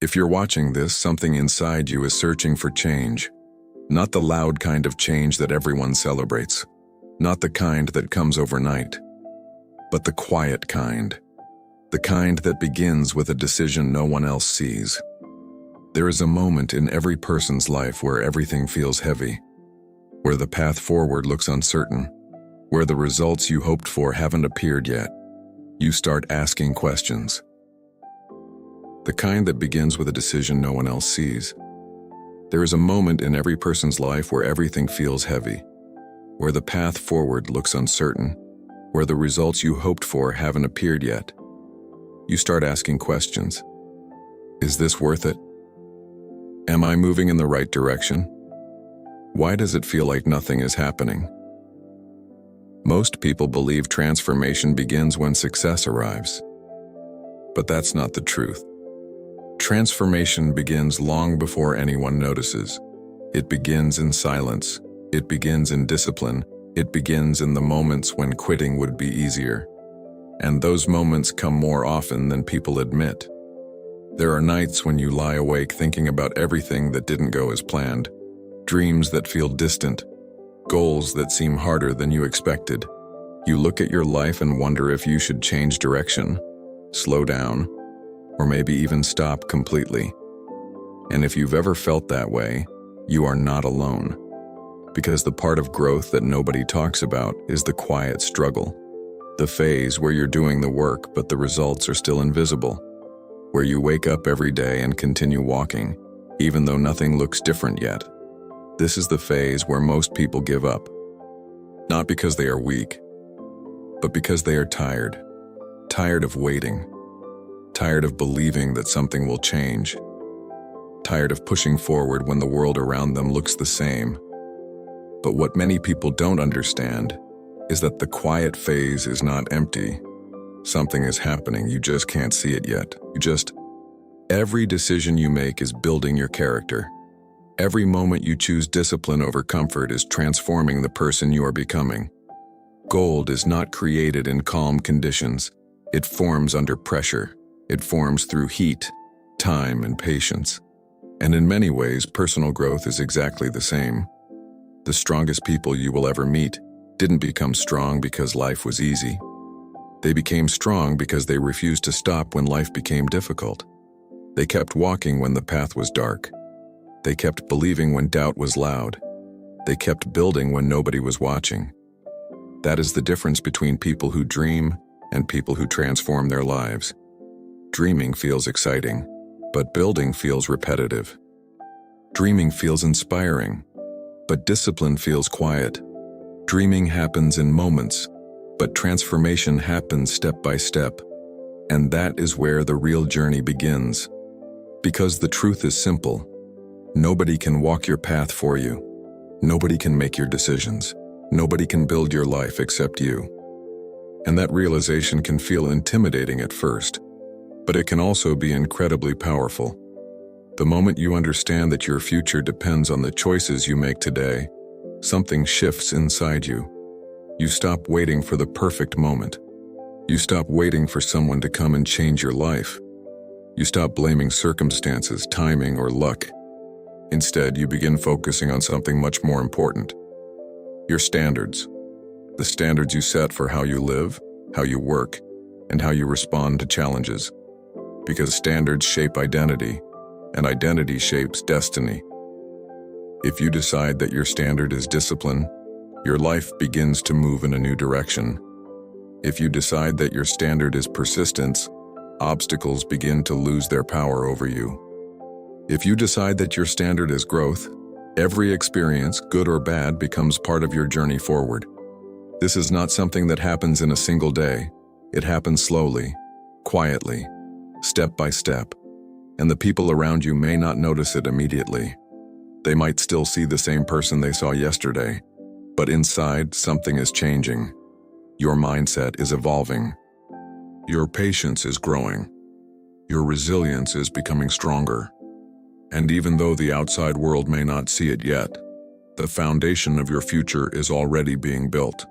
If you're watching this, something inside you is searching for change. Not the loud kind of change that everyone celebrates. Not the kind that comes overnight. But the quiet kind. The kind that begins with a decision no one else sees. There is a moment in every person's life where everything feels heavy, where the path forward looks uncertain, where the results you hoped for haven't appeared yet. You start asking questions. The kind that begins with a decision no one else sees. There is a moment in every person's life where everything feels heavy, where the path forward looks uncertain, where the results you hoped for haven't appeared yet. You start asking questions. Is this worth it? Am I moving in the right direction? Why does it feel like nothing is happening? Most people believe transformation begins when success arrives. But that's not the truth. Transformation begins long before anyone notices. It begins in silence. It begins in discipline. It begins in the moments when quitting would be easier. And those moments come more often than people admit. There are nights when you lie awake thinking about everything that didn't go as planned, dreams that feel distant, goals that seem harder than you expected. You look at your life and wonder if you should change direction, slow down, or maybe even stop completely. And if you've ever felt that way, you are not alone. Because the part of growth that nobody talks about is the quiet struggle. The phase where you're doing the work but the results are still invisible. Where you wake up every day and continue walking, even though nothing looks different yet. This is the phase where most people give up. Not because they are weak, but because they are tired. Tired of waiting. Tired of believing that something will change. Tired of pushing forward when the world around them looks the same. But what many people don't understand is that the quiet phase is not empty. Something is happening, you just can't see it yet. Every decision you make is building your character. Every moment you choose discipline over comfort is transforming the person you are becoming. Gold is not created in calm conditions. It forms under pressure. It forms through heat, time, and patience. And in many ways, personal growth is exactly the same. The strongest people you will ever meet didn't become strong because life was easy. They became strong because they refused to stop when life became difficult. They kept walking when the path was dark. They kept believing when doubt was loud. They kept building when nobody was watching. That is the difference between people who dream and people who transform their lives. Dreaming feels exciting, but building feels repetitive. Dreaming feels inspiring, but discipline feels quiet. Dreaming happens in moments, but transformation happens step by step. And that is where the real journey begins. Because the truth is simple. Nobody can walk your path for you. Nobody can make your decisions. Nobody can build your life except you. And that realization can feel intimidating at first, but it can also be incredibly powerful. The moment you understand that your future depends on the choices you make today, something shifts inside you. You stop waiting for the perfect moment. You stop waiting for someone to come and change your life. You stop blaming circumstances, timing, or luck. Instead, you begin focusing on something much more important. Your standards. The standards you set for how you live, how you work, and how you respond to challenges. Because standards shape identity, and identity shapes destiny. If you decide that your standard is discipline, your life begins to move in a new direction. If you decide that your standard is persistence, obstacles begin to lose their power over you. If you decide that your standard is growth, every experience, good or bad, becomes part of your journey forward. This is not something that happens in a single day. It happens slowly, quietly, step by step. And the people around you may not notice it immediately. They might still see the same person they saw yesterday, but inside, something is changing. Your mindset is evolving. Your patience is growing. Your resilience is becoming stronger. And even though the outside world may not see it yet, the foundation of your future is already being built.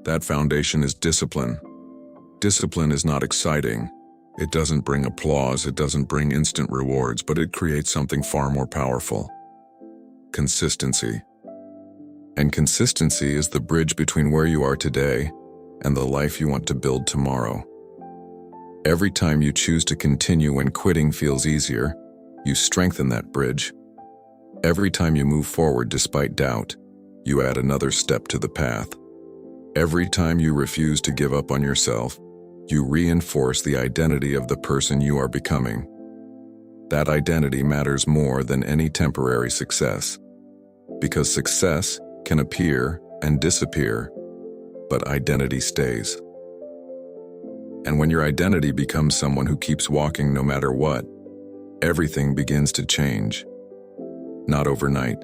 That foundation is discipline. Discipline is not exciting. It doesn't bring applause, it doesn't bring instant rewards, but it creates something far more powerful. Consistency. And consistency is the bridge between where you are today and the life you want to build tomorrow. Every time you choose to continue when quitting feels easier, you strengthen that bridge. Every time you move forward despite doubt, you add another step to the path. Every time you refuse to give up on yourself, you reinforce the identity of the person you are becoming. That identity matters more than any temporary success, because success can appear and disappear, but identity stays. And when your identity becomes someone who keeps walking no matter what, everything begins to change. Not overnight,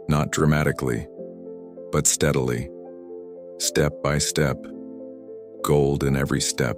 not dramatically, but steadily, step by step, gold in every step.